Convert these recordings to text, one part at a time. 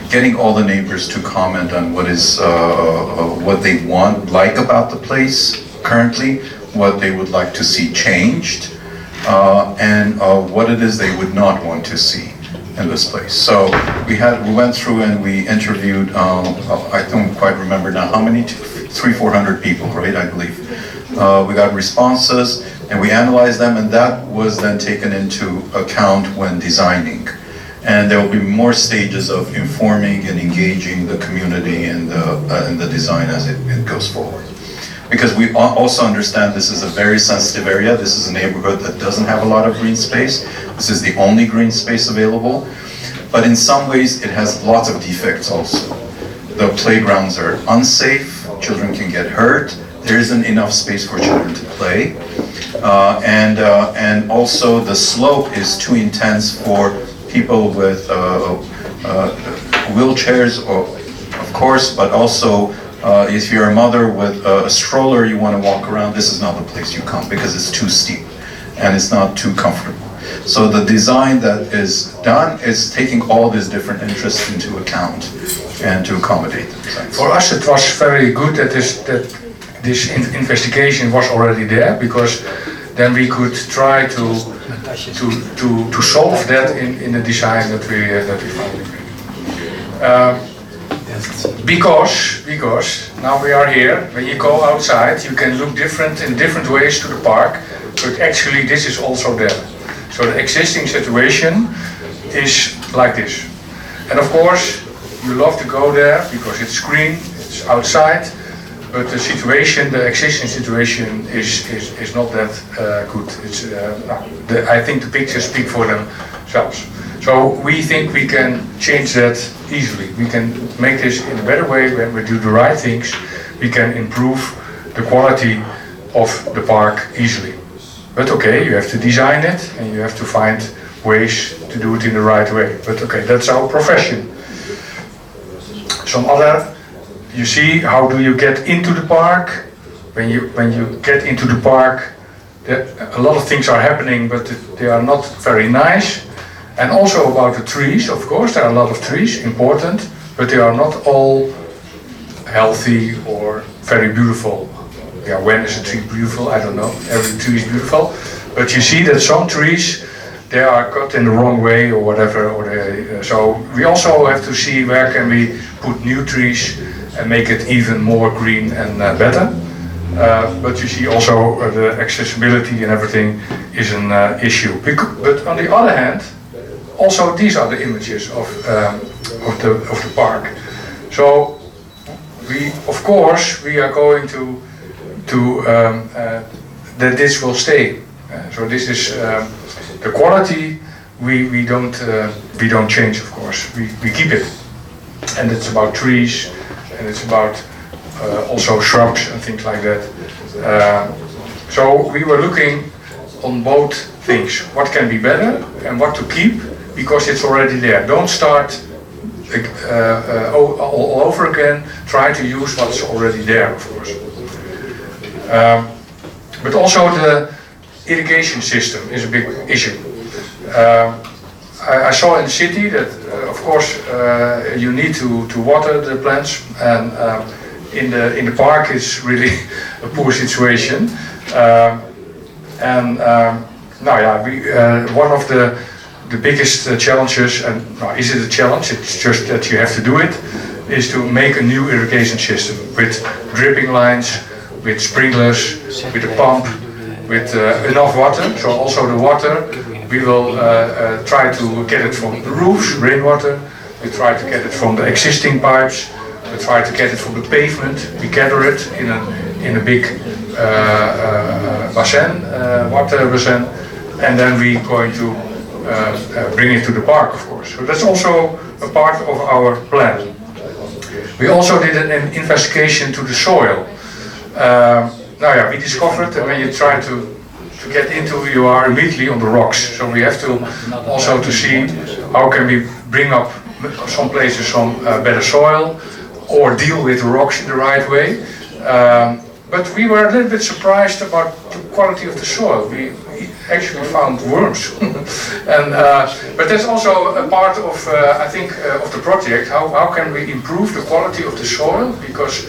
getting all the neighbors to comment on what is what they like about the place currently, what they would like to see changed, and what it is they would not want to see in this place. So we went through and we interviewed, I don't quite remember now how many, 300-400 people, right, I believe. We got responses and we analyzed them, and that was then taken into account when designing. And there will be more stages of informing and engaging the community in the design as it goes forward. Because we also understand this is a very sensitive area. This is a neighborhood that doesn't have a lot of green space. This is the only green space available. But in some ways, it has lots of defects also. The playgrounds are unsafe. Children can get hurt. There isn't enough space for children to play. And also the slope is too intense for people with wheelchairs, of course, but also if you're a mother with a stroller, you want to walk around, this is not the place you come because it's too steep and it's not too comfortable. So the design that is done is taking all these different interests into account and to accommodate them. For us it was very good that this investigation was already there, because then we could try to solve that in the design that we found. Because now we are here, when you go outside you can look in different ways to the park, but actually this is also there. So the existing situation is like this. And of course you love to go there because it's green, it's outside, but the situation, the existing situation is not that good. It's, I think the pictures speak for themselves. So we think we can change that easily. We can make this in a better way. When we do the right things, we can improve the quality of the park easily. But okay, you have to design it and you have to find ways to do it in the right way. But okay, that's our profession. Some other, you see, how do you get into the park? When you get into the park, a lot of things are happening, but they are not very nice. And also about the trees, of course, there are a lot of trees, important, but they are not all healthy or very beautiful. Yeah, when is a tree beautiful? I don't know. Every tree is beautiful. But you see that some trees, they are cut in the wrong way or whatever. So we also have to see where can we put new trees and make it even more green and better. But you see also the accessibility and everything is an issue. But on the other hand, also these are the images of the park. So we, of course, we are going to that this will stay. So this is the quality. We don't change, of course. We keep it, and it's about trees, and it's about also shrubs and things like that. So we were looking on both things: what can be better and what to keep, because it's already there. Don't start all over again. Try to use what's already there, of course. But also the irrigation system is a big issue. I saw in the city that, of course, you need to water the plants, and in the park it's really a poor situation. One of the biggest challenges, and is it a challenge? It's just that you have to do it. Is to make a new irrigation system with dripping lines, with sprinklers, with a pump, with enough water. So also the water, we will try to get it from the roofs, rainwater. We try to get it from the existing pipes. We try to get it from the pavement. We gather it in a big water basin, and then we're going to bring it to the park, of course. So that's also a part of our plan. We also did an investigation to the soil. We discovered that when you try to get into, you are immediately on the rocks. So we have to also to see how can we bring up some places some better soil, or deal with rocks in the right way. But we were a little bit surprised about the quality of the soil. actually found worms. And but that's also a part of I think of the project. How can we improve the quality of the soil? Because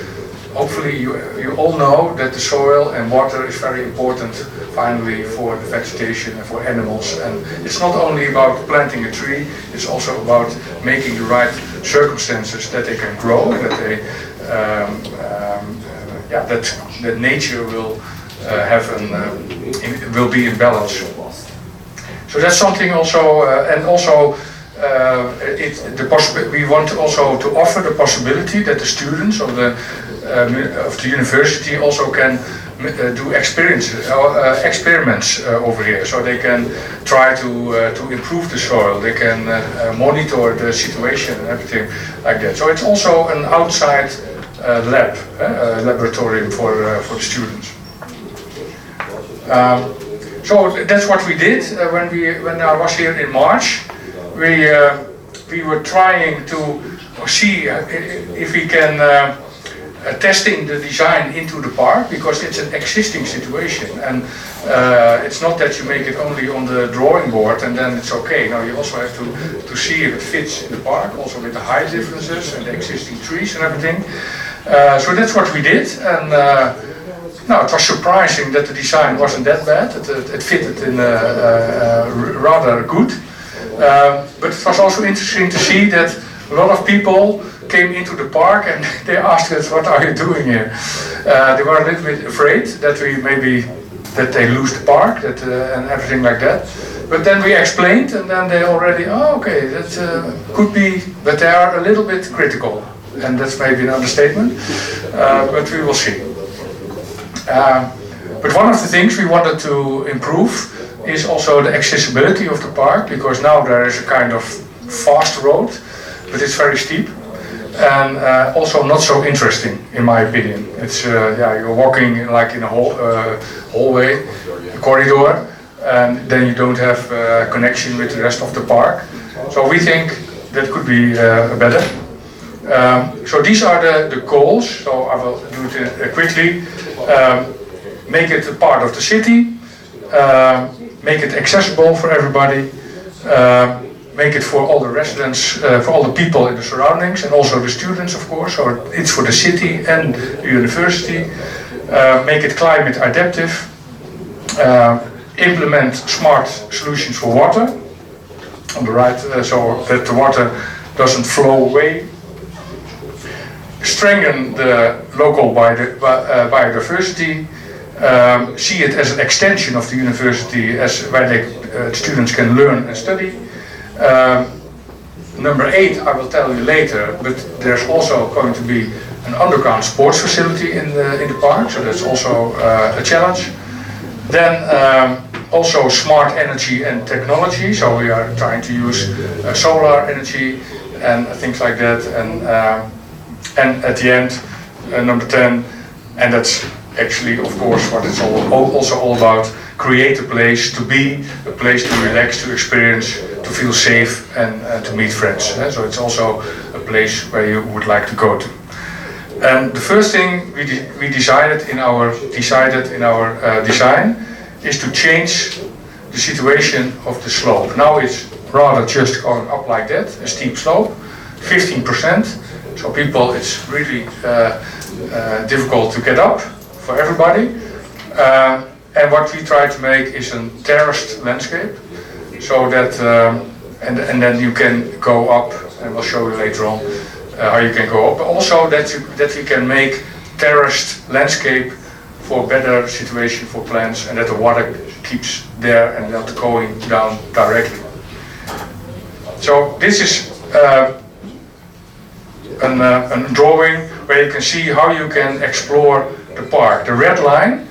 hopefully you all know that the soil and water is very important finally for the vegetation and for animals. And it's not only about planting a tree, it's also about making the right circumstances that they can grow and that they that nature will will be in balance. So that's something also, and also we want also to offer the possibility that the students of the university also can do experiments over here, so they can try to improve the soil. They can monitor the situation and everything like that. So it's also an outside laboratory for the students. So that's what we did when I was here in March. We were trying to see if we can testing the design into the park, because it's an existing situation, and it's not that you make it only on the drawing board and then it's okay. No, you also have to see if it fits in the park, also with the height differences and the existing trees and everything. So that's what we did, and no, it was surprising that the design wasn't that bad. It fitted in rather good. But it was also interesting to see that a lot of people came into the park and they asked us, "What are you doing here?" They were a little bit afraid that they lose the park, and everything like that. But then we explained, and then they already, oh, okay, that could be, but they are a little bit critical, and that's maybe an understatement. But we will see. But one of the things we wanted to improve is also the accessibility of the park, because now there is a kind of fast road, but it's very steep, and also not so interesting, in my opinion. It's you're walking like in a hallway, a corridor, and then you don't have connection with the rest of the park. So we think that could be better. So these are the goals. So I will do it quickly. Make it a part of the city. Make it accessible for everybody. Make it for all the residents, for all the people in the surroundings, and also the students, of course. So it's for the city and the university. Make it climate adaptive. Implement smart solutions for water on the right, so that the water doesn't flow away. Strengthen the local biodiversity. See it as an extension of the university, as where students can learn and study. Number 8, I will tell you later, but there's also going to be an underground sports facility in the park, so that's also a challenge. Then also smart energy and technology, so we are trying to use solar energy and things like that. And at the end, number 10, and that's actually, of course, what it's also all about, create a place to be, a place to relax, to experience, to feel safe, and to meet friends. So it's also a place where you would like to go to. And the first thing we decided in our design is to change the situation of the slope. Now it's rather just going up like that, a steep slope, 15%. So people, it's really difficult to get up for everybody. And what we try to make is a terraced landscape, so that and then you can go up, and we'll show you later on how you can go up. But also that we can make terraced landscape for better situation for plants, and that the water keeps there and not going down directly. So this is a drawing where you can see how you can explore the park. The red line,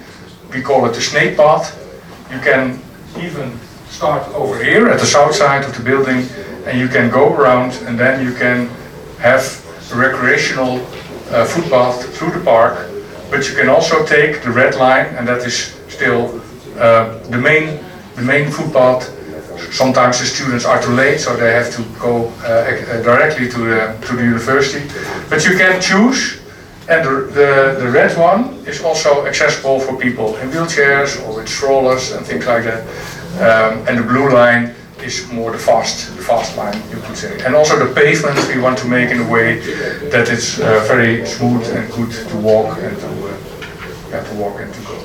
we call it the snake path. You can even start over here at the south side of the building, and you can go around, and then you can have a recreational footpath through the park. But you can also take the red line, and that is still the main footpath. Sometimes the students are too late, so they have to go directly to the university. But you can choose, and the red one is also accessible for people in wheelchairs or with strollers and things like that. And the blue line is more the fast line, you could say. And also the pavement we want to make in a way that it's very smooth and good to walk and to go.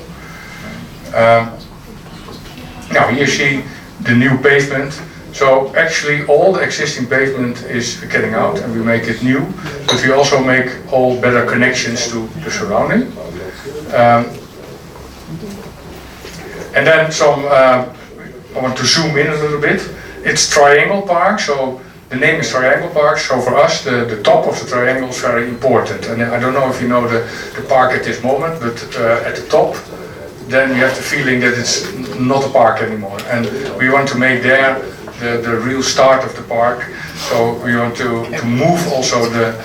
Now here you see the new pavement. So actually all the existing pavement is getting out and we make it new, but we also make all better connections to the surrounding. And then I want to zoom in a little bit. It's triangle park, so the name is triangle park, so for us the top of the triangle is very important. And I don't know if you know the park at this moment, but at the top then you have the feeling that it's not a park anymore. And we want to make there the real start of the park. So we want to move also the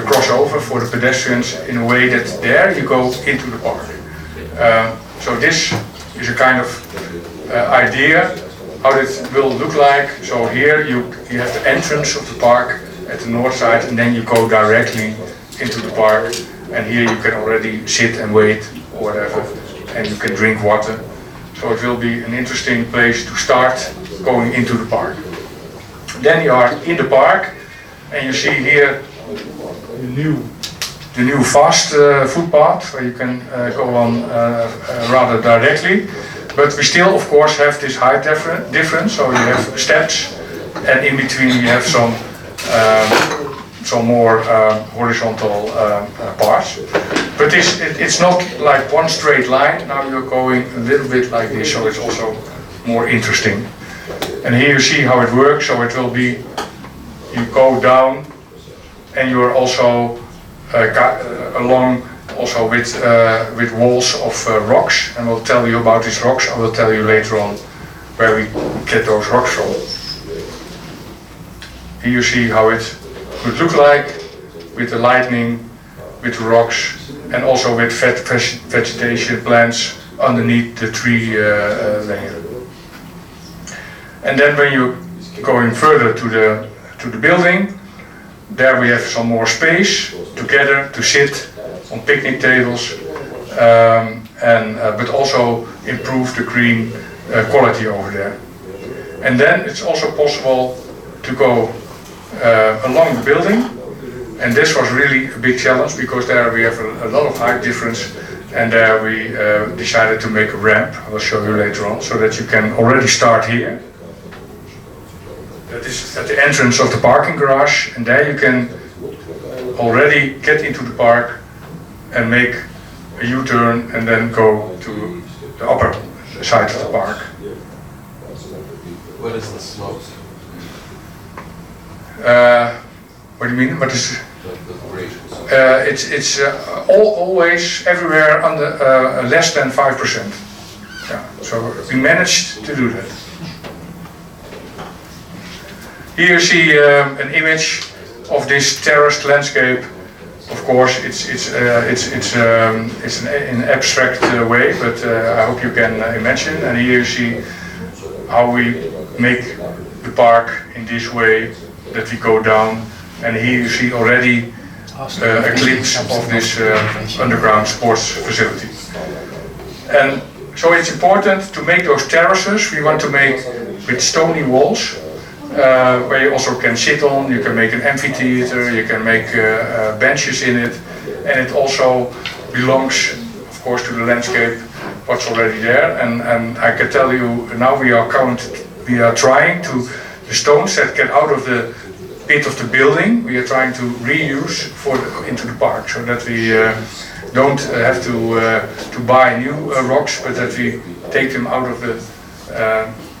crossover for the pedestrians in a way that there you go into the park. So this is a kind of idea how it will look like. So here you have the entrance of the park at the north side and then you go directly into the park, and here you can already sit and wait or whatever, and you can drink water. So it will be an interesting place to start going into the park. Then you are in the park and you see here the new fast footpath where you can go on rather directly. But we still of course have this height difference, so you have steps and in between you have some more horizontal parts. But it's not like one straight line. Now you're going a little bit like this, so it's also more interesting. And here you see how it works. So it will be, you go down and you're also along also with walls of rocks, and we'll tell you about these rocks. I will tell you later on where we get those rocks from. Here you see how it would look like with the lightning, with the rocks, and also with vegetation plants underneath the tree layer. And then when you're going further to the building, there we have some more space together to sit on picnic tables, but also improve the green quality over there. And then it's also possible to go along the building, and this was really a big challenge because there we have a lot of height difference, and there we decided to make a ramp. I will show you later on, so that you can already start here. That is at the entrance of the parking garage, and there you can already get into the park and make a U-turn and then go to the upper side of the park. What is the slope? What do you mean? What is The grade? it's always everywhere under less than 5%. Yeah, so we managed to do that. Here you see an image of this terraced landscape. Of course, it's in an abstract way, but I hope you can imagine. And here you see how we make the park in this way, that we go down. And here you see already a glimpse of this underground sports facility. And so it's important to make those terraces. We want to make with stony walls, where you also can sit on. You can make an amphitheater, you can make benches in it, and it also belongs, of course, to the landscape, what's already there. And I can tell you now we are trying to, the stones that get out of the pit of the building, we are trying to reuse into the park, so that we don't have to buy new rocks, but that we take them out of the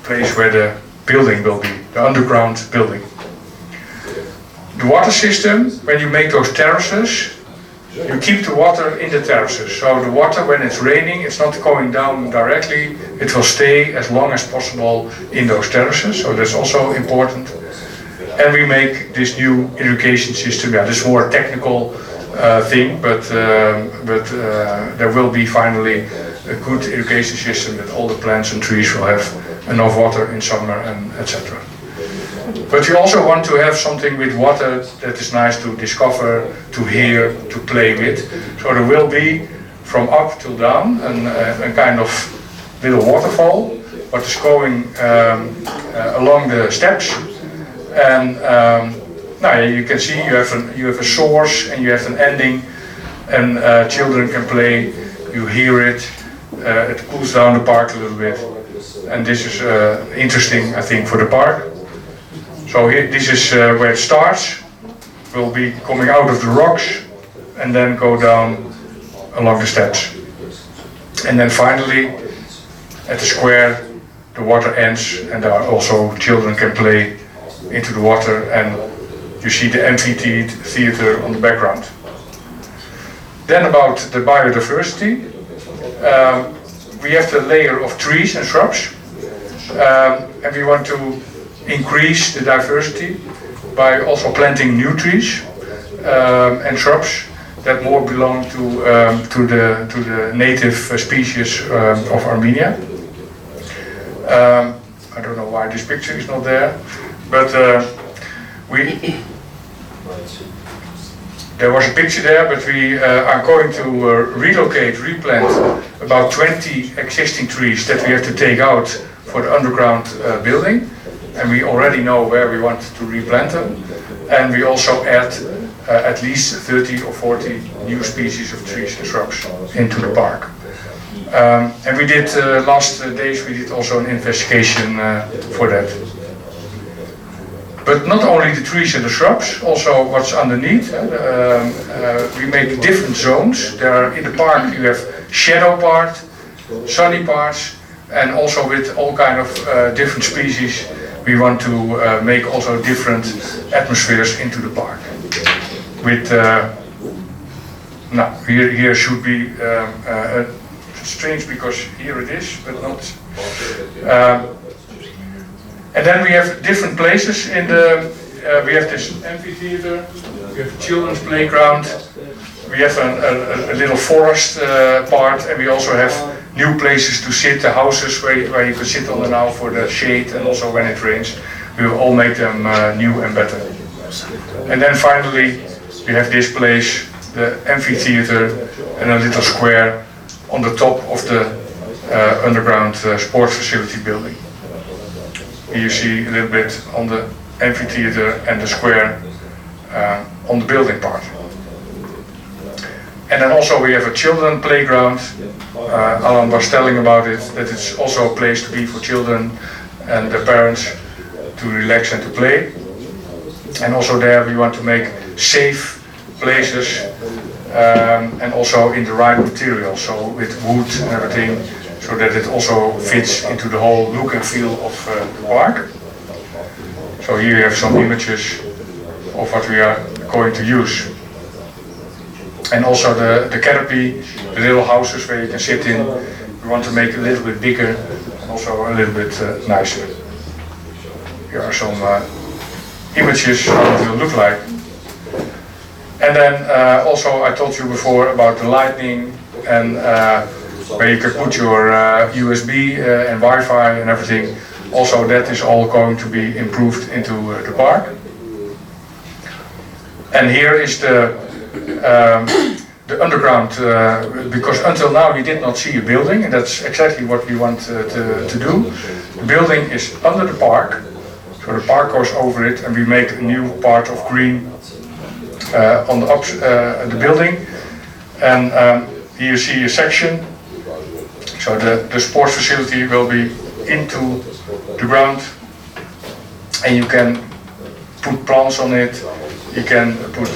place where the building will be, the underground building. The water system, when you make those terraces, you keep the water in the terraces. So the water, when it's raining, it's not going down directly, it will stay as long as possible in those terraces, so that's also important. And we make this new irrigation system. Yeah, this is more a technical thing, but there will be finally a good irrigation system that all the plants and trees will have enough water in summer and etc. But we also want to have something with water that is nice to discover, to hear, to play with. So there will be from up till down a kind of little waterfall, what is going along the steps. And now you can see you have a source and you have an ending, and children can play. You hear it. It cools down the park a little bit, and this is interesting, I think, for the park. So here, this is where it starts. Will be coming out of the rocks and then go down along the steps. And then finally, at the square, the water ends, and there are also children can play into the water, and you see the amphitheater on the background. Then about the biodiversity, we have the layer of trees and shrubs, and we want to increase the diversity by also planting new trees and shrubs that more belong to the native species of Armenia. I don't know why this picture is not there, but there was a picture there, but we are going to replant about 20 existing trees that we have to take out for the underground building, and we already know where we want to replant them, and we also add at least 30 or 40 new species of trees and shrubs into the park. And we did last days we did also an investigation for that. But not only the trees and the shrubs, also what's underneath. We make different zones. There are, in the park you have shadow part, sunny parts, and also with all kind of different species. We want to make also different atmospheres into the park. With now here should be strange because here it is, but not. And then we have different places in the. We have this amphitheater. We have a children's playground. We have a little forest part, and we also have new places to sit. The houses where you can sit on now for the shade, and also when it rains, we will all make them new and better. And then finally, we have this place, the amphitheater, and a little square on the top of the underground sports facility building. Here you see a little bit on the amphitheater and the square on the building part. And then also we have a children playground. Alan was telling about it, that it's also a place to be for children and their parents to relax and to play. And also there we want to make safe places and also in the right material, so with wood and everything, so that it also fits into the whole look and feel of the park. So here you have some images of what we are going to use. And also the canopy, the little houses where you can sit in, we want to make a little bit bigger and also a little bit nicer. Here are some images how it will look like. And then also I told you before about the lighting and where you can put your USB and Wi-Fi and everything. Also that is all going to be improved into the park. And here is the underground, because until now we did not see a building, and that's exactly what we want to do. The building is under the park, so the park goes over it, and we make a new part of green on the building. And here you see a section, so the sports facility will be into the ground, and you can put plants on it, you can put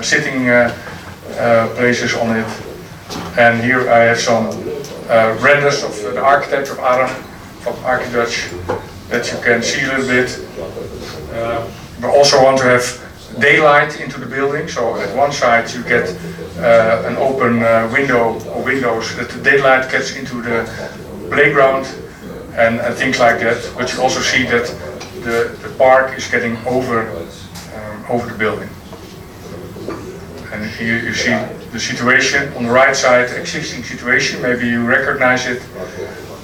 sitting places on it. And here I have some renders of the architect of Aram from Archidutch that you can see a little bit. We also want to have daylight into the building, so at one side you get an open window or windows that the daylight gets into the playground and things like that. But you also see that the park is getting over the building. And here you see the situation on the right side, existing situation, maybe you recognize it.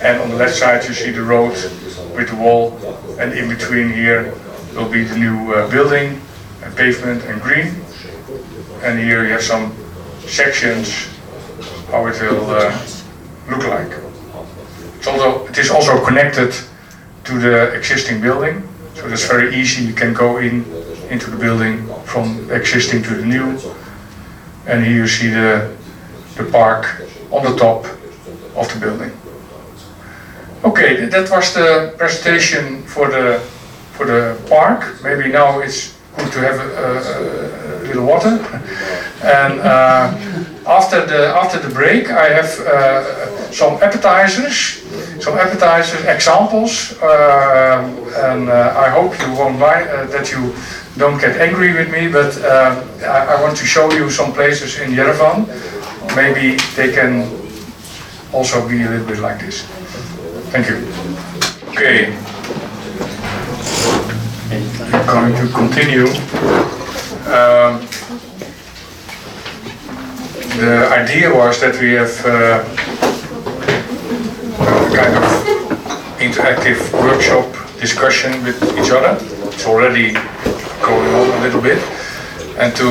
And on the left side you see the road with the wall, and in between here will be the new building, and pavement and green. And here you have some sections how it will look like. it is also connected to the existing building, so that's very easy. You can go into the building from the existing to the new, and here you see the park on the top of the building. Okay, that was the presentation for the park. Maybe now it's good to have a little water. And after the break, I have some appetizers examples, and I hope you won't mind that you don't get angry with me. But I want to show you some places in Yerevan. Maybe they can also be a little bit like this. Thank you. Okay. I'm going to continue. The idea was that we have a kind of interactive workshop discussion with each other. It's already going on a little bit. And to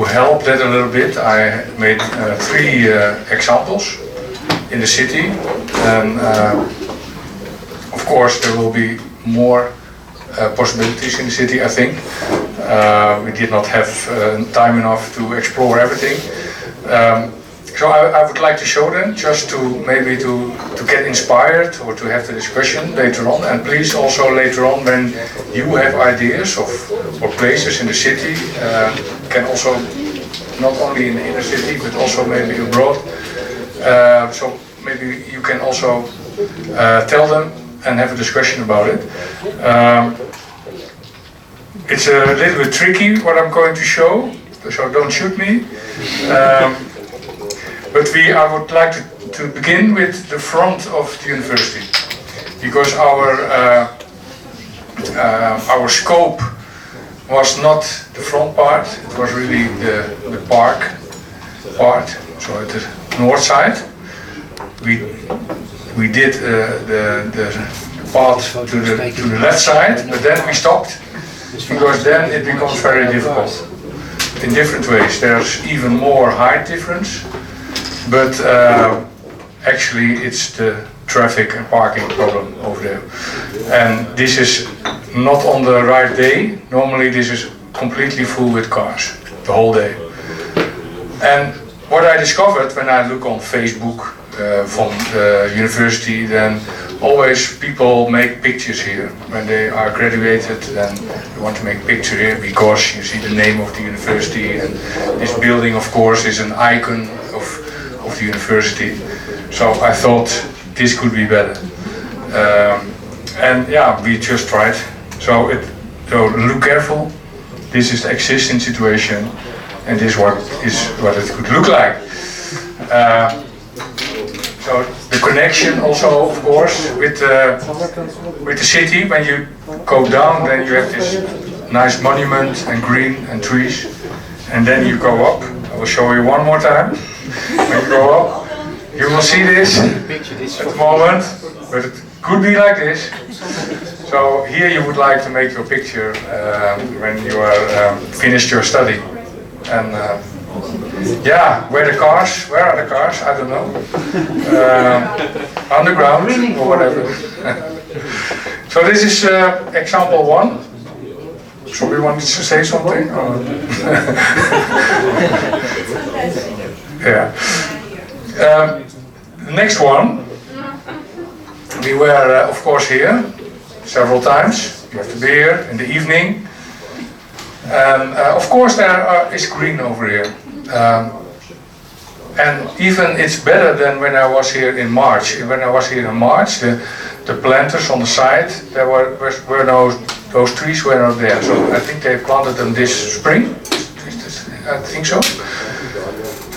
help that a little bit, I made 3 examples in the city. And of course there will be more possibilities in the city, I think. We did not have time enough to explore everything. So I would like to show them, just to maybe to get inspired or to have the discussion later on. And please also later on, when you have ideas of places in the city, can also not only in the inner city but also maybe abroad. So maybe you can also tell them and have a discussion about it. It's a little bit tricky what I'm going to show, so don't shoot me. But I would like to begin with the front of the university, because our scope was not the front part, it was really the park part, so at the north side. We did the path to the left side, but then we stopped, because then it becomes very difficult in different ways. There's even more height difference, but actually it's the traffic and parking problem over there. And this is not on the right day. Normally this is completely full with cars the whole day. And what I discovered when I look on Facebook from the university, then always people make pictures here. When they are graduated, then they want to make a picture here because you see the name of the university, and this building of course is an icon of the university. So I thought this could be better. And yeah, we just tried. So look careful. This is the existing situation, and this is what it could look like. So the connection also, of course, with the city. When you go down, then you have this nice monument and green and trees, and then you go up. I will show you one more time. When you go up, you will see this at the moment, but it could be like this. So here you would like to make your picture when you are finished your study. And yeah, where are the cars? I don't know. Underground or whatever. So this is example 1. Somebody wants to say something? Yeah. The next one, we were of course here several times. You have to be here in the evening. And of course there is green over here. And even it's better than when I was here in March. When I was here in March, the planters on the side, there were no, those trees were not there. So I think they planted them this spring. I think so.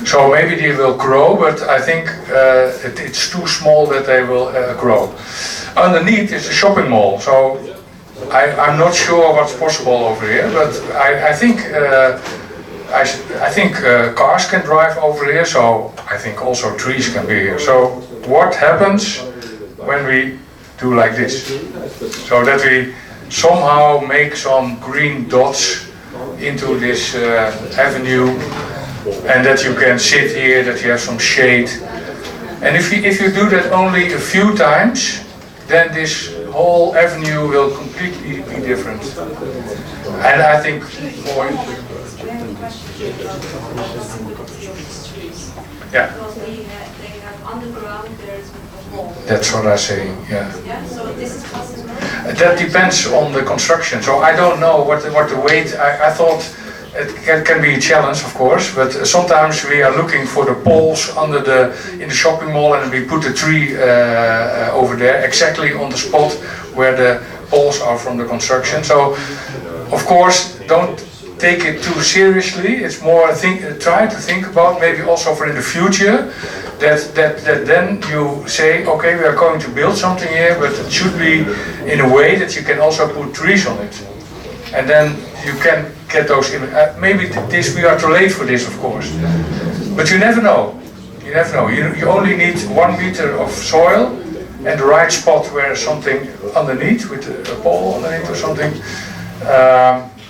So maybe they will grow, but I think it's too small that they will grow. Underneath is a shopping mall, so I'm not sure what's possible over here, but I think cars can drive over here, so I think also trees can be here. So what happens when we do like this? So that we somehow make some green dots into this avenue, and that you can sit here, that you have some shade. And if you do that only a few times, then this whole avenue will completely be different. And I think more. Yeah. Because they have underground, there's a hole. That's what I say, yeah. Yeah, so this is possible. That depends on the construction. So I don't know what the weight. I thought it can be a challenge, of course, but sometimes we are looking for the poles in the shopping mall, and we put a tree over there exactly on the spot where the poles are from the construction. So, of course, don't take it too seriously. It's more try to think about maybe also for in the future that then you say, okay, we are going to build something here, but it should be in a way that you can also put trees on it, and then you can get those. Maybe we are too late for this, of course, but you never know. You never know. You only need 1 meter of soil and the right spot where something underneath with a pole underneath or something.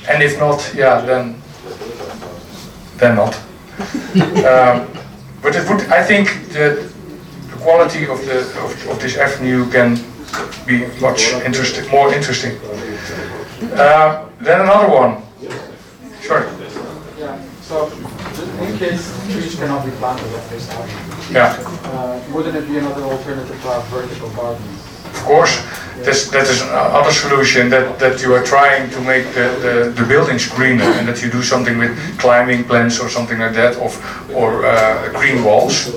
And if not, yeah, then not. But it would. I think the quality of this avenue can be much more interesting. Then another one. Sorry. Yeah. So, in case trees cannot be planted at this avenue, Yeah. wouldn't it be another alternative to have vertical gardens? Of course, that is another solution, that you are trying to make the buildings greener, and that you do something with climbing plants or something like that, or green walls.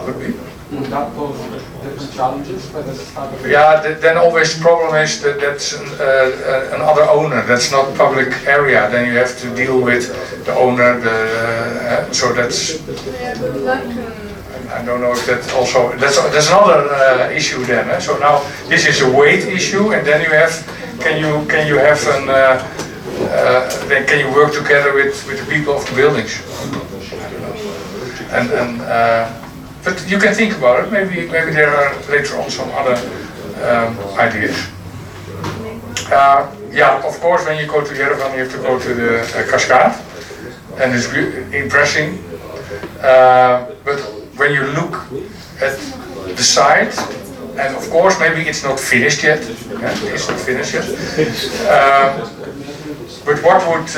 Could be. Would that pose different challenges for this type of? Yeah, then always the problem is that that's another owner. That's not public area. Then you have to deal with the owner. So that's. I don't know if that also, that's another issue then. So now this is a weight issue, and then you have, can you have then can you work together with the people of the buildings? I don't know. But you can think about it. Maybe there are later on some other ideas. Yeah, of course, when you go to Yerevan, you have to go to the cascade, and it's impressive. But when you look at the site, and of course maybe it's not finished yet, it's not finished yet, but what would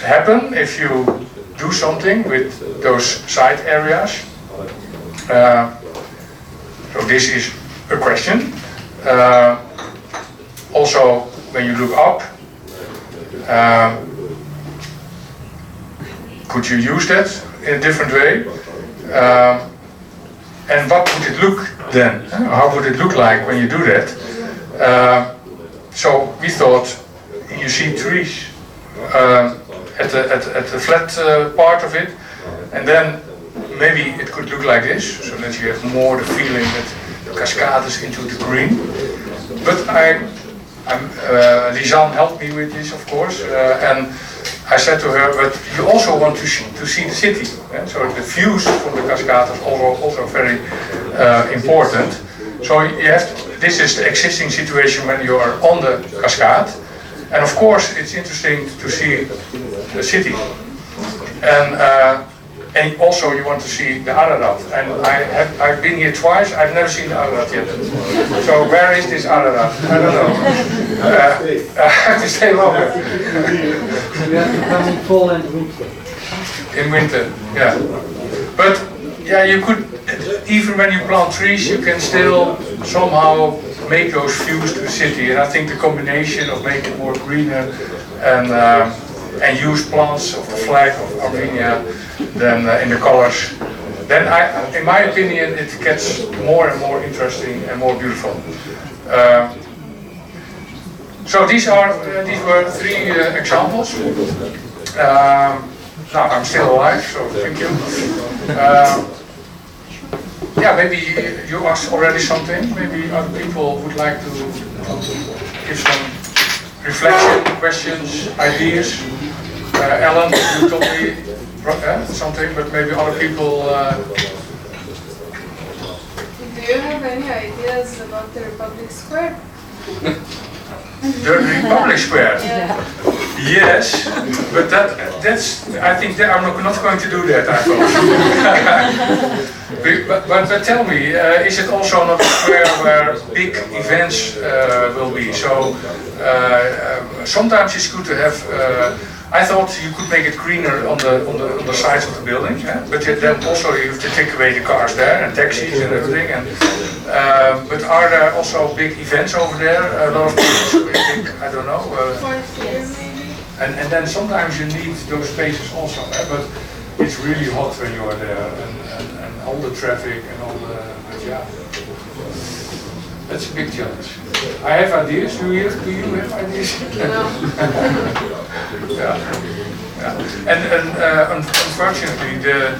happen if you do something with those site areas? So this is a question. Also, when you look up, could you use that in a different way? And what would it look then? How would it look like when you do that? So we thought, you see trees at the flat part of it, and then maybe it could look like this, so that you have more the feeling that the cascade is into the green. But Lisanne helped me with this, of course, and I said to her, but you also want to see the city, so the views from the cascade is also very important. So you have this is the existing situation when you are on the cascade, and of course it's interesting to see the city, and also you want to see the Ararat. And I've been here twice. I've never seen the Ararat yet. So where is this Ararat? I don't know. I have to stay longer. You have to come in fall and winter. In winter, yeah. But yeah, you could, even when you plant trees, you can still somehow make those views to the city. And I think the combination of making it more greener and use plants of the flag of Armenia than in the colors, then in my opinion, it gets more and more interesting and more beautiful. So these were 3 examples. Now I'm still alive, so thank you. Yeah, maybe you asked already something. Maybe other people would like to give some reflection, questions, ideas. Ellen, you told me something, but maybe other people. Do you have any ideas about the Republic Square? The Republic Square. Yeah. Yes, but that's. I think that I'm not going to do that. I thought. But tell me, is it also not a square where big events will be? So sometimes it's good to have. I thought you could make it greener on the sides of the building, but then also you have to take away the cars there and taxis and everything. And but are there also big events over there? A lot of people, I don't know. And then sometimes you need those spaces also, but it's really hot when you are there, and all the traffic and all the, but yeah, that's a big challenge. I have ideas. Do you have ideas? Yeah. And unfortunately, the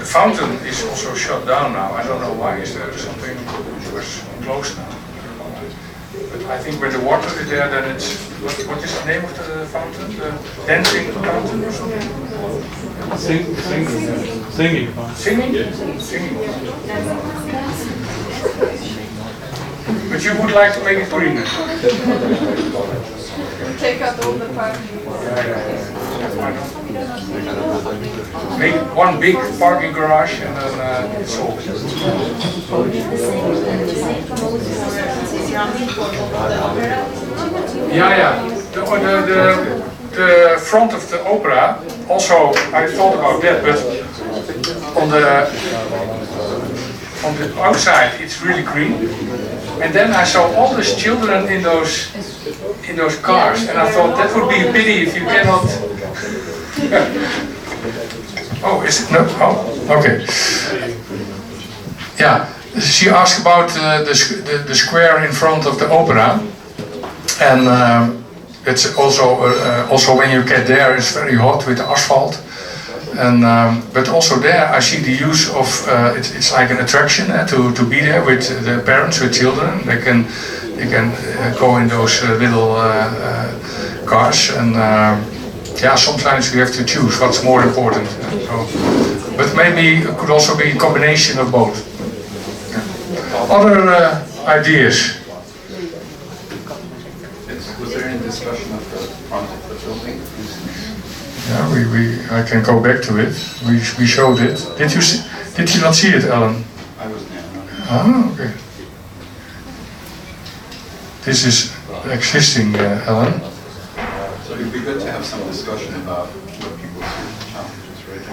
fountain is also shut down now. I don't know why. Is there something? It was closed now. But I think when the water is there, then it's what is the name of the fountain? The dancing fountain or something? Singing. Singing. But you would like to make it greener? Take out all the parking. Make one big parking garage and then it's all. Yeah. The front of the opera, also I thought about that, but on the outside it's really green. And then I saw all those children in those cars, and I thought that would be a pity if you cannot. Oh, is it no? Oh, okay. Yeah, she asked about the square in front of the opera, and it's also when you get there, it's very hot with the asphalt. And but also there, I see the use of it's like an attraction to be there with the parents with children. They can go in those little cars, and yeah, sometimes you have to choose what's more important. So, but maybe it could also be a combination of both. Yeah. Other ideas? Was there any discussion of the front of the building? Yeah, I can go back to it. We showed it. Did you not see it, Ellen? I was there. Ah, okay. This is existing, Ellen. So it'd be good to have some discussion about what people see as challenges, right?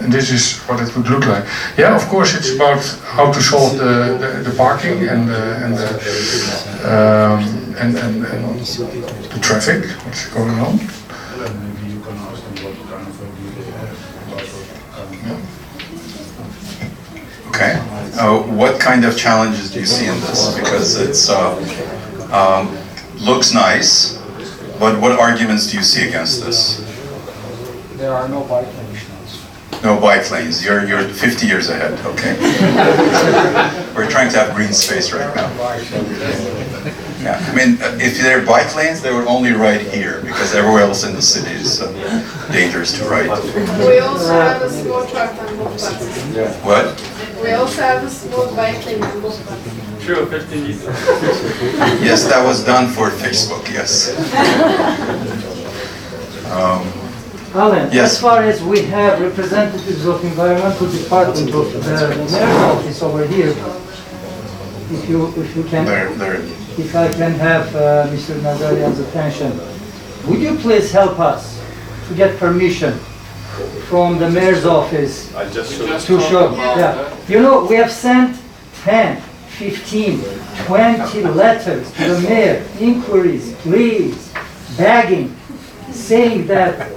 And this is what it would look like. Yeah, of course, it's about how to solve the parking and the traffic. What's going on? Okay. What kind of challenges do you see in this? Because it's looks nice, but what arguments do you see against this? There are no bike lanes. No bike lanes. You're 50 years ahead. Okay. We're trying to have green space right now. Yeah. I mean, if there are bike lanes, they would only ride here because everywhere else in the city is dangerous to ride. We also have a small truck on both parts. What? We also have a small bike lane on both parts. Sure, 50 meters. Yes, that was done for Facebook. Yes. Alan, Yes. as far as we have representatives of environmental department of the mayor's office over here, if you can, if I can have Mr. Nazarian's attention, would you please help us to get permission from the mayor's office to show? Yeah, you know, we have sent 10, 15, 20 letters to the mayor, inquiries, pleas, begging, saying that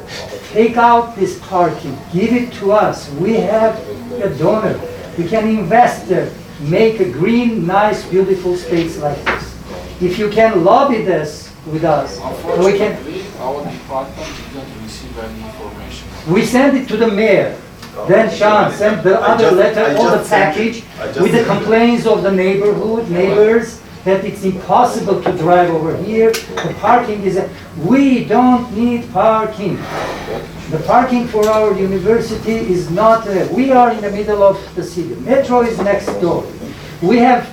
take out this parking, give it to us. We have a donor. We can invest there, make a green, nice, beautiful space like this. If you can lobby this with us, we can. Our department didn't receive any information. We send it to the mayor. Then Sean sent the other letter, all the package, with the complaints of the neighbors, that it's impossible to drive over here. The parking is, we don't need parking. The parking for our university is not, we are in the middle of the city. Metro is next door. We have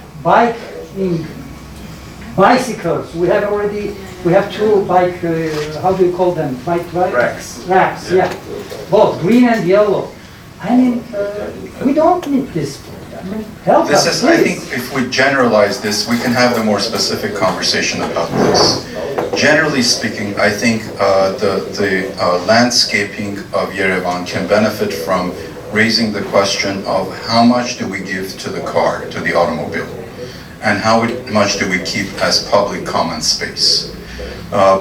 bicycles. We have already We have two bike, how do you call them? Bike Racks. Racks, yeah. Both green and yellow. I mean, we don't need this. I mean, help This us, is, I think, please. if we generalize this, we can have a more specific conversation about this. Generally speaking, I think the landscaping of Yerevan can benefit from raising the question of how much do we give to the car, to the automobile, and how much do we keep as public common space.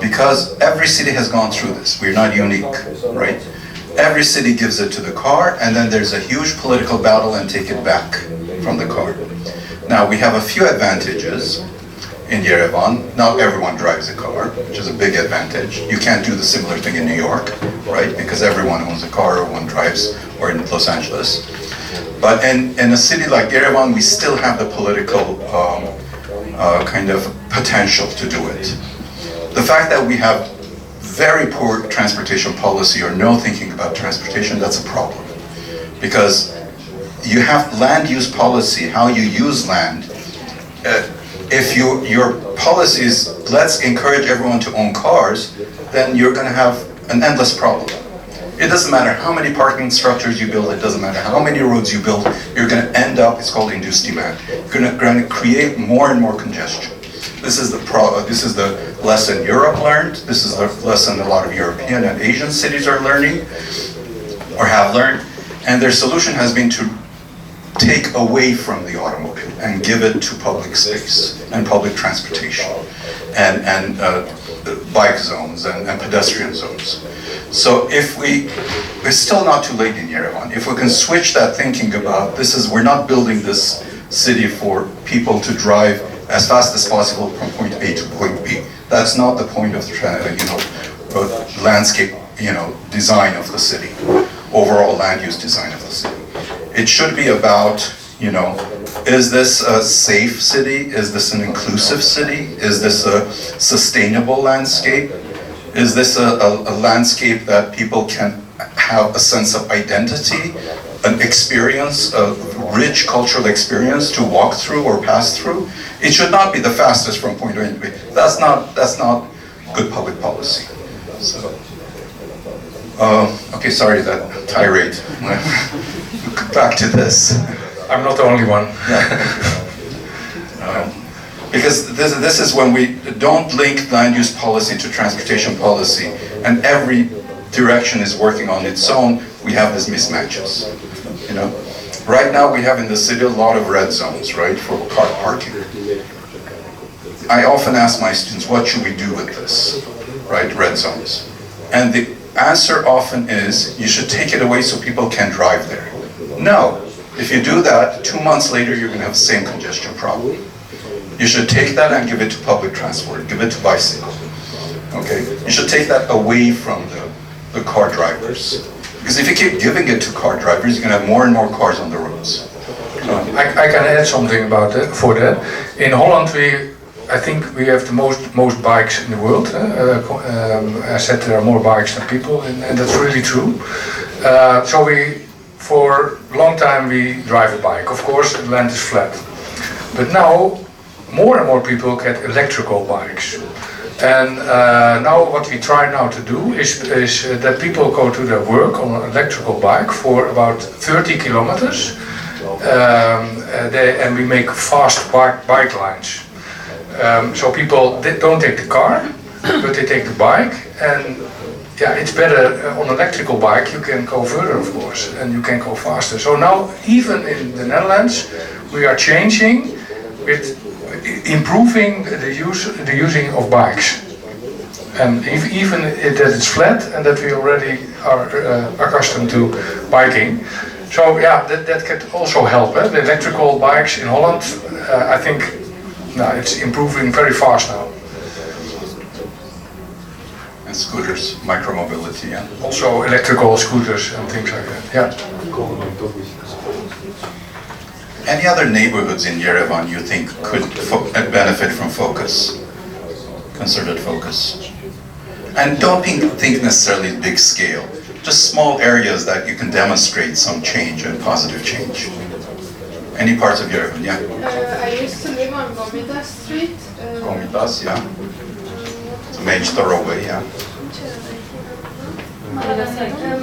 Because every city has gone through this. We're not unique, right? Every city gives it to the car, and then there's a huge political battle and take it back from the car. Now, we have a few advantages in Yerevan. Not everyone drives a car, which is a big advantage. You can't do the similar thing in New York, right? Because everyone owns a car or one drives, or in Los Angeles. But in a city like Yerevan, we still have the political kind of potential to do it. The fact that we have very poor transportation policy or no thinking about transportation, that's a problem. Because you have land use policy, how you use land. If your policy is, let's encourage everyone to own cars, then you're going to have an endless problem. It doesn't matter how many parking structures you build, it doesn't matter how many roads you build, you're going to end up, it's called induced demand. You're going to create more and more congestion. This is the lesson Europe learned. This is the lesson a lot of European and Asian cities are learning, or have learned. And their solution has been to take away from the automobile and give it to public space and public transportation and bike zones and pedestrian zones. So if we're still not too late in Yerevan. If we can switch that thinking about we're not building this city for people to drive as fast as possible from point A to point B. That's not the point of landscape, design of the city, overall land use design of the city. It should be about, is this a safe city? Is this an inclusive city? Is this a sustainable landscape? Is this a landscape that people can have a sense of identity, an experience, a rich cultural experience to walk through or pass through? It should not be the fastest from point A to B. That's not good public policy. So, okay, sorry that tirade. Back to this. I'm not the only one. Because this is when we don't link land use policy to transportation policy, and every direction is working on its own, we have these mismatches. Right now we have in the city a lot of red zones, right, for car parking. I often ask my students, what should we do with this, right, red zones? And the answer often is, you should take it away so people can drive there. No, if you do that, 2 months later you're going to have the same congestion problem. You should take that and give it to public transport, give it to bicycle, okay? You should take that away from the car drivers. Because if you keep giving it to car drivers, you're going to have more and more cars on the roads. I can add something about that, for that. In Holland, I think we have the most bikes in the world. I said there are more bikes than people, and that's really true. So for a long time, we drive a bike. Of course, the land is flat. But now, more and more people get electrical bikes. And now what we try now to do is that people go to their work on an electrical bike for about 30 kilometers. And we make fast bike lines. So people don't take the car, but they take the bike. And yeah, it's better on an electrical bike, you can go further, of course, and you can go faster. So now, even in the Netherlands, we are changing with improving the using of bikes, and even that it's flat and that we already are accustomed to biking. So yeah, that could also help. The electrical bikes in Holland, I think, it's improving very fast now. And scooters, micromobility, yeah. Also electrical scooters and things like that. Yeah. Any other neighborhoods in Yerevan you think could benefit from focus, concerted focus? And don't think necessarily big scale, just small areas that you can demonstrate some change and positive change. Any parts of Yerevan, yeah? I used to live on Gomita Street. Gomitas, yeah. Mage Thoroughway, yeah.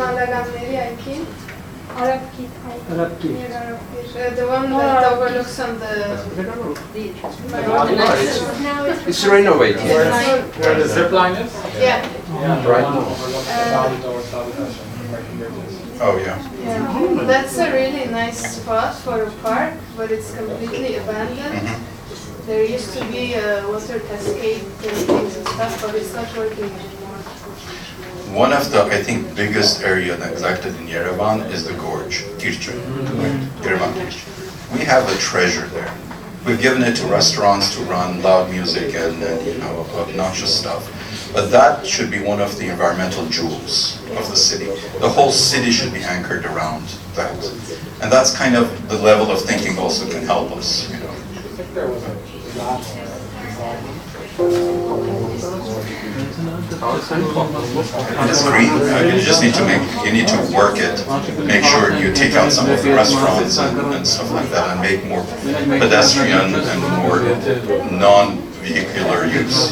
Malagamleri Akin. Arap kit. Arap Key. The one that overlooks on the... Now it's It's renovated. Where the zip line is? Yeah. Right now. Oh, yeah. Yeah, that's a really nice spot for a park, but it's completely abandoned. There used to be a water cascade things and stuff, but it's not working anymore. One of the, I think, biggest area neglected in Yerevan is the Gorge, Kirche, Yerevan Kirche. We have a treasure there. We've given it to restaurants to run loud music and obnoxious stuff. But that should be one of the environmental jewels of the city. The whole city should be anchored around that. And that's kind of the level of thinking also can help us, It's green. You just need to work it, make sure you take out some of the restaurants and stuff like that, and make more pedestrian and more non-vehicular use.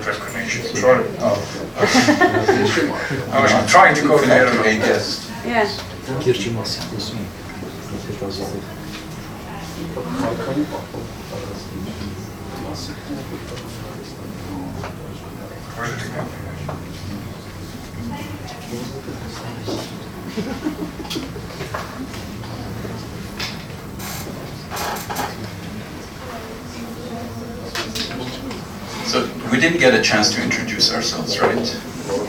Fragmentation. Sorry. I was trying to go there. Yeah. Where did it go? So we didn't get a chance to introduce ourselves, right?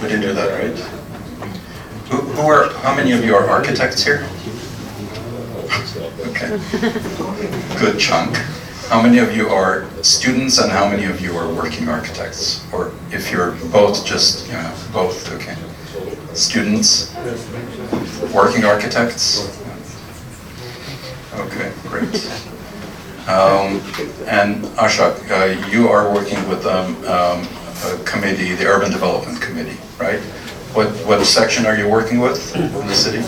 We didn't do that, right? How many of you are architects here? Okay, good chunk. How many of you are students and how many of you are working architects? Or if you're both, just, both, okay. Students, working architects? Okay, great. And Ashok, you are working with a committee, the Urban Development Committee, right? What section are you working with in the city?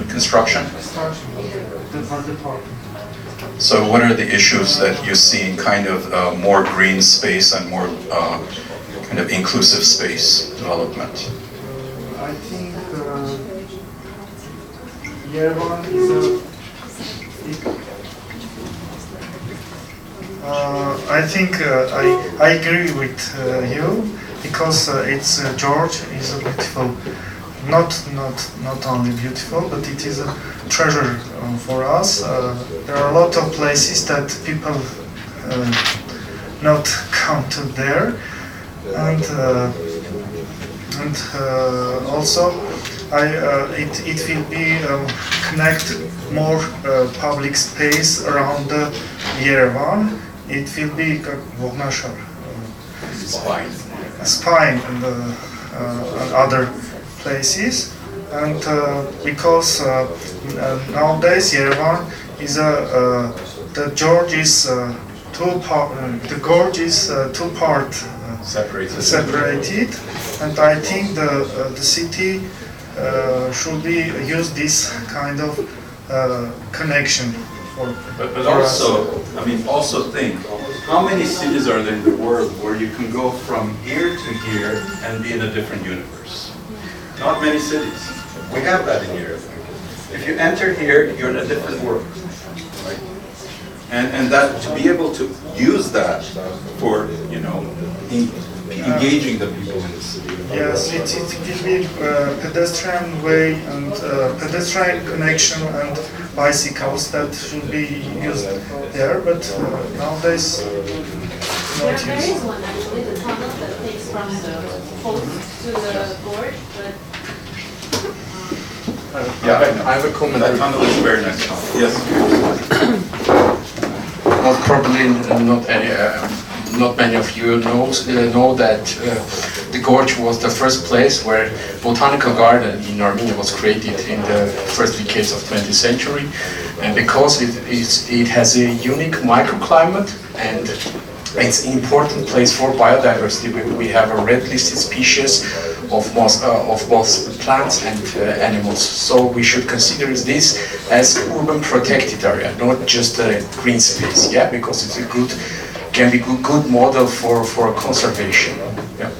Construction? So what are the issues that you see in kind of more green space and more kind of inclusive space development? I think Yerevan is I think I agree with you because it's Gorge is a beautiful, not only beautiful, but it is a treasure for us. There are a lot of places that people not come to there, and also it will be connect more public space around the Yerevan. It will be spine and other places, and because nowadays Yerevan is the Gorge is two part separated, and I think the city should be use this kind of connection. But also, I mean, also think, how many cities are there in the world where you can go from here to here and be in a different universe? Not many cities. We have that in Europe. If you enter here, you're in a different world, right? And that, to be able to use that for, engaging the people in the city. Yes, it will be pedestrian way and pedestrian connection and bicycles that should be used there, but nowadays not There used. is one actually, the tunnel that takes from the coast to the gorge, but Yeah, I have a comment. that tunnel is very nice. Yes. Well, probably not many of you know that the Gorge was the first place where botanical garden in Armenia was created in the first decades of 20th century, and because it has a unique microclimate and it's an important place for biodiversity. We have a red listed species of both plants and animals. So we should consider this as urban protected area, not just a green space. Yeah, because it's can be good model for conservation. Yeah.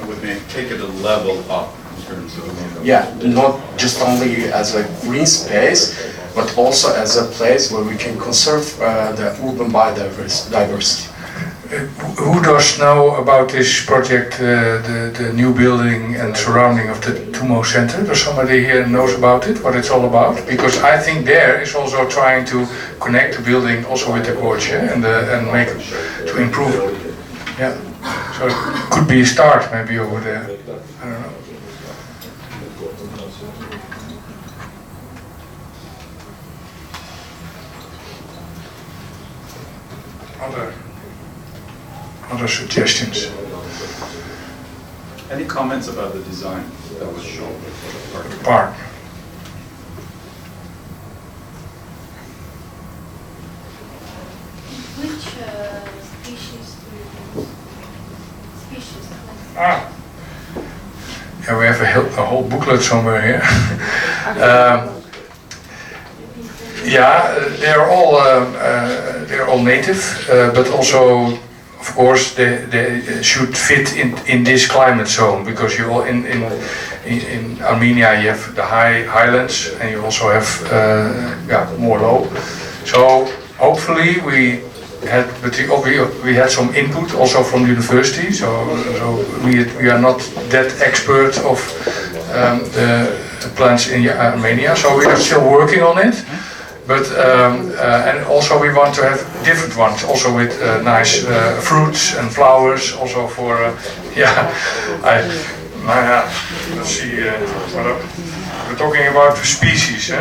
Would may take it a level up in terms of. Yeah, not just only as a green space, but also as a place where we can conserve the urban biodiversity. Who does know about this project, the new building and surrounding of the Tumo Center? Does somebody here knows about it, what it's all about? Because I think there is also trying to connect the building also with the Gorge, yeah? and make to improve it. Yeah, so it could be a start maybe over there. I don't know. Other suggestions? Any comments about the design that was shown for the Park. Which species do you use? Species. Yeah, we have a whole booklet somewhere here. Yeah, they're all native, but also, of course, they should fit in this climate zone, because you all in Armenia you have the highlands and you also have more low. So hopefully we had some input also from the university. So we are not that expert of the plants in Armenia. So we are still working on it. But and also we want to have different ones, also with nice fruits and flowers, also for let's see what we're talking about species.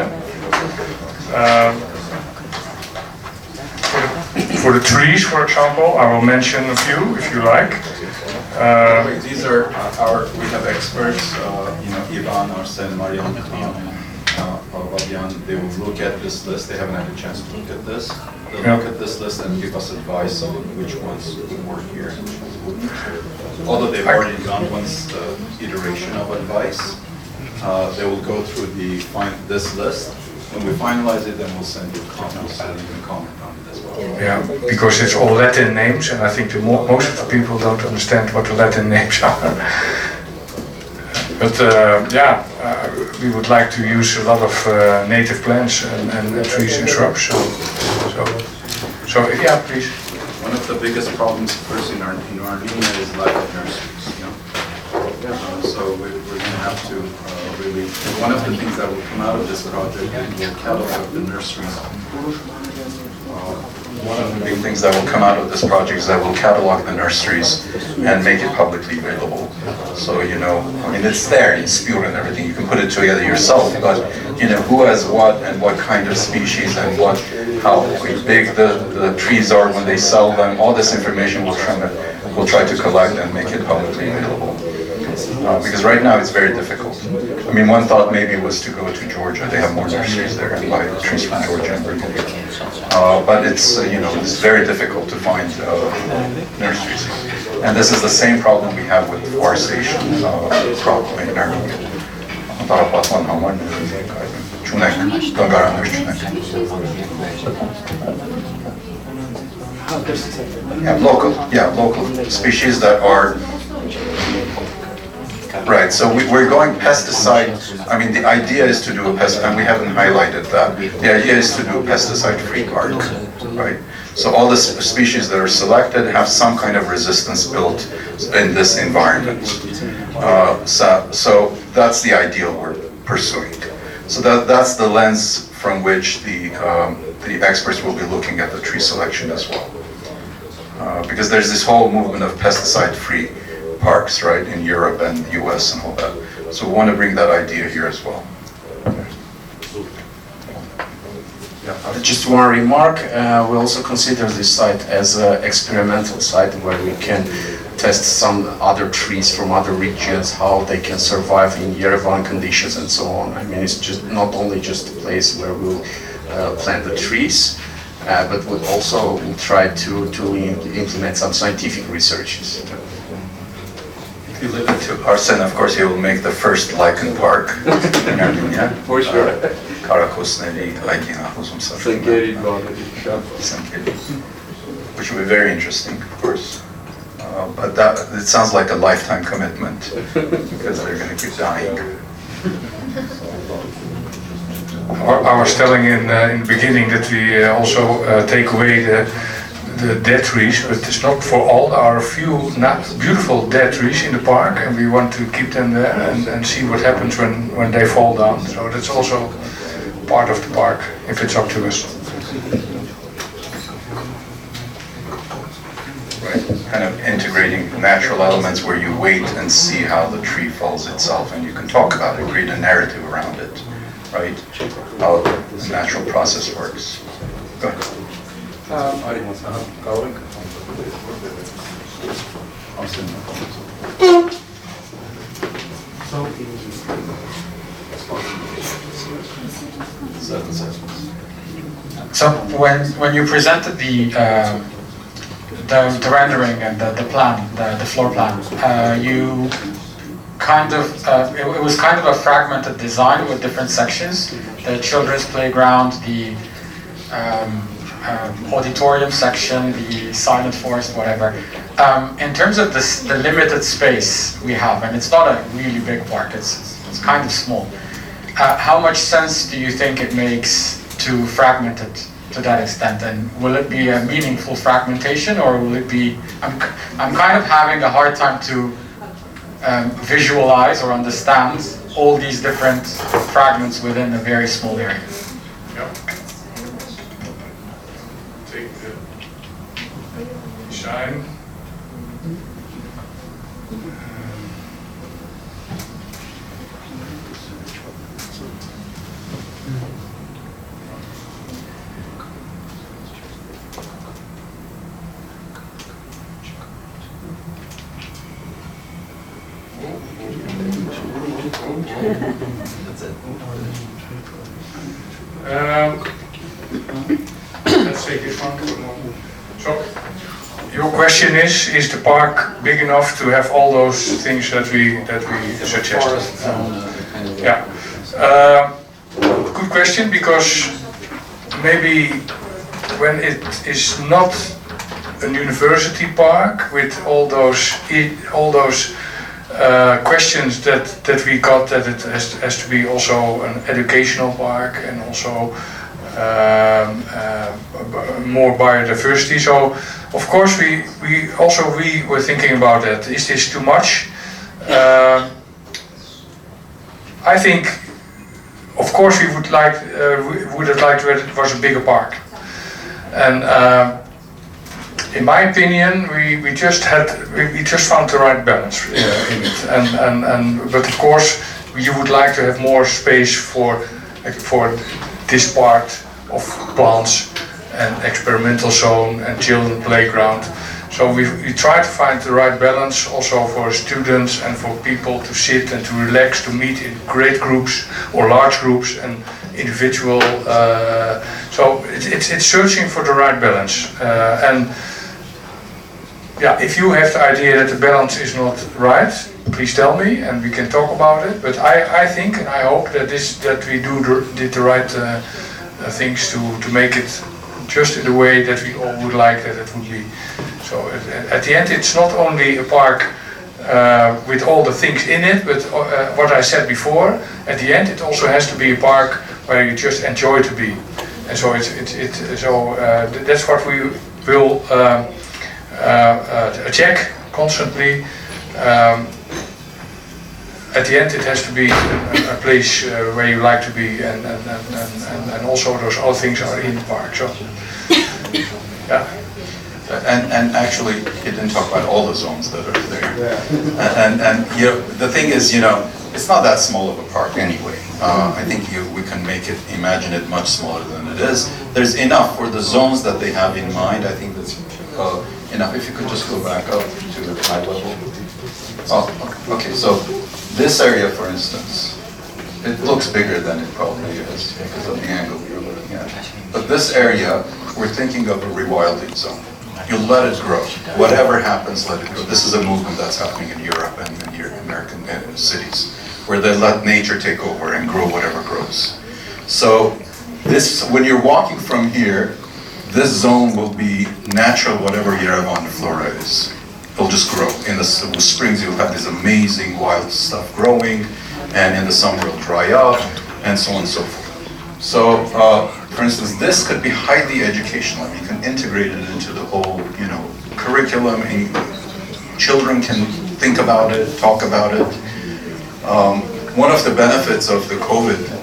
For the trees, for example, I will mention a few if you like. These are we have experts, Ivan, Arsen, Marian, Fabian, they will look at this list. They haven't had a chance to look at this. They'll look at this list and give us advice on which ones would work here. Although they've already gone once the iteration of advice, they will go through this list. When we finalize it, then we'll send you comments so you can comment on it as well. Yeah, because it's all Latin names, and I think most of the people don't understand what the Latin names are. But we would like to use a lot of native plants and trees and shrubs. So yeah, please. One of the biggest problems, of course, in Armenia is lack of nurseries. So we're going to have to really. One of the things that will come out of this project is we'll catalog the nurseries. One of the big things that will come out of this project is that we'll catalog the nurseries and make it publicly available. So, it's there in Spure and everything. You can put it together yourself, but, who has what and what kind of species and how big the trees are when they sell them. All this information we'll try to collect and make it publicly available. Because right now it's very difficult. I mean, one thought maybe was to go to Georgia. They have more nurseries there and buy trees from Georgia and bring it here. But it's very difficult to find nurseries. And this is the same problem we have with forestation problem in Armenia. Local species that are. Right, so we're going pesticide. I mean, the idea is to do a pesticide, and we haven't highlighted that. The idea is to do a pesticide-free park, right? So all the species that are selected have some kind of resistance built in this environment. So that's the ideal we're pursuing. So that's the lens from which the experts will be looking at the tree selection as well. Because there's this whole movement of pesticide-free parks, right, in Europe and the US and all that. So we want to bring that idea here as well. Just one remark, we also consider this site as an experimental site where we can test some other trees from other regions, how they can survive in Yerevan conditions and so on. I mean, it's just not only just a place where we'll plant the trees, but we'll also try to implement some scientific researches. If you leave it to Arsen, of course, he will make the first lichen park in Armenia. For sure. Karakosneli, Aygina, Sankeri inşallah. which will be very interesting, of course. But that, it sounds like a lifetime commitment because they're going to keep dying. I was telling in the beginning that we also take away the dead trees, but it's not for all. There are a few beautiful dead trees in the park, and we want to keep them there and see what happens when they fall down. So that's also part of the park, if it's up to us. Right, kind of integrating natural elements where you wait and see how the tree falls itself, and you can talk about it, create a narrative around it, right? How the natural process works. Go ahead. So when you presented the rendering and the plan, the floor plan, you kind of it was kind of a fragmented design with different sections: the children's playground, the auditorium section, the silent forest, whatever. In terms of the limited space we have, and it's not a really big park; it's kind of small. How much sense do you think it makes to fragment it to that extent, and will it be a meaningful fragmentation, or will it be? I'm kind of having a hard time to visualize or understand all these different fragments within a very small area. Yeah. Take the shine. Let's take this one for a moment. So, your question is the park big enough to have all those things that we suggested? Yeah. Good question, because maybe when it is not a university park with all those questions that we got, that it has to be also an educational park and also more biodiversity. So of course we were thinking about that. Is this too much? I think, of course, we would have liked that it was a bigger park, and in my opinion, we just found the right balance in it, but of course you would like to have more space for this part of plants and experimental zone and children playground. So we try to find the right balance also for students and for people to sit and to relax, to meet in great groups or large groups and individual. So it's searching for the right balance. And yeah, if you have the idea that the balance is not right, please tell me and we can talk about it. But I think and I hope that we did the right things to make it just in the way that we all would like that it would be. So at the end, it's not only a park with all the things in it, but what I said before, at the end it also has to be a park where you just enjoy to be. And so that's what we will check constantly. At the end, it has to be a place where you like to be, and also those other things are in the park. So, yeah. And actually, he didn't talk about all the zones that are there. And you know, the thing is, you know, it's not that small of a park anyway. I think we can imagine it much smaller than it is. There's enough for the zones that they have in mind. I think that's enough. If you could just go back up to the high level. Oh, okay. So this area, for instance, it looks bigger than it probably is because of the angle you're looking at. But this area, we're thinking of a rewilding zone. You let it grow. Whatever happens, let it grow. This is a movement that's happening in Europe and in the cities, where they let nature take over and grow whatever grows. So this, when you're walking from here, this zone will be natural whatever Yerevan flora is. It'll just grow. In the springs you'll have this amazing wild stuff growing, and in the summer it'll dry up, and so on and so forth. So, for instance, this could be highly educational. You can integrate it into the whole, curriculum, and children can think about it, talk about it. One of the benefits of the COVID,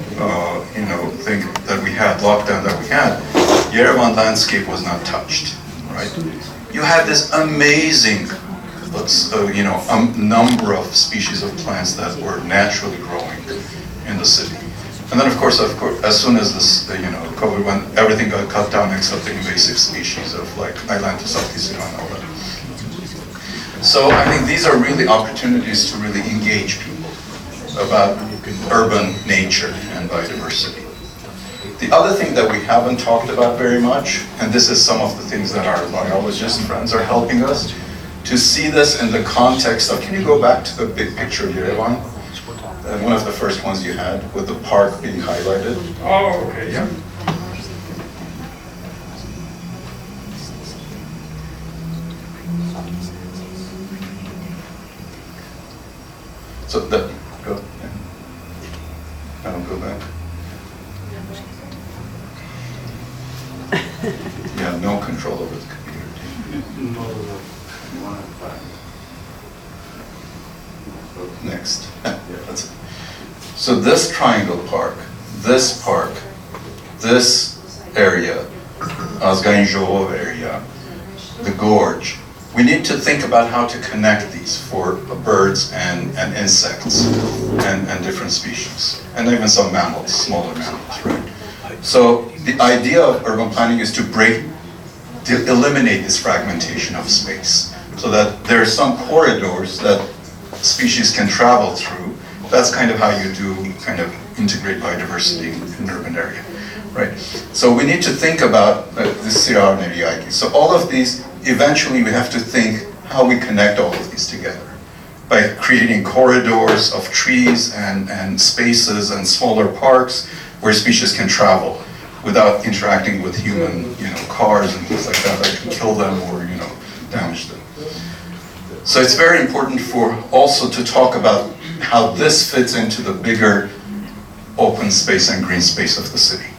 thing that we had, lockdown that we had, Yerevan landscape was not touched, right? You had this amazing, number of species of plants that were naturally growing in the city. And then, of course, as soon as this, COVID went, everything got cut down except the invasive species of like Ailanthus altissima and all that. So I think these are really opportunities to really engage people about urban nature and biodiversity. The other thing that we haven't talked about very much, and this is some of the things that our biologist friends are helping us, to see this in the context of, can you go back to the big picture of Yerevan? One of the first ones you had, with the park being highlighted. Oh, okay, yeah. So that, go, go back. Yeah, no control over the computer. Next. Yeah, that's it. So this triangle park, this area, Azgainjov area, the gorge, we need to think about how to connect these for birds and insects and different species, and even some mammals, smaller mammals, right? So the idea of urban planning is to eliminate this fragmentation of space, so that there are some corridors that species can travel through. That's kind of how you do integrate biodiversity in an urban area, right? So we need to think about this Sirar Neriaki. So all of these, eventually we have to think how we connect all of these together by creating corridors of trees and spaces and smaller parks where species can travel without interacting with human, cars and things like that can kill them or, damage them. So it's very important for also to talk about how this fits into the bigger open space and green space of the city.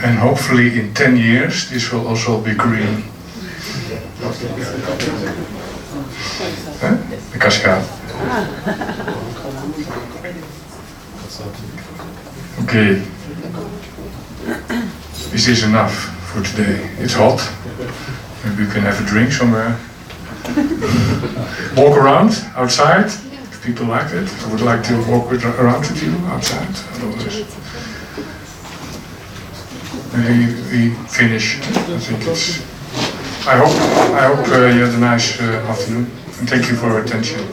And hopefully in 10 years this will also be green. The cascade. Okay. This is enough for today. It's hot. Maybe we can have a drink somewhere. Walk around outside, if people like it. I would like to walk around with you outside. Otherwise, maybe we finish. I think it's. I hope you had a nice afternoon, and thank you for your attention.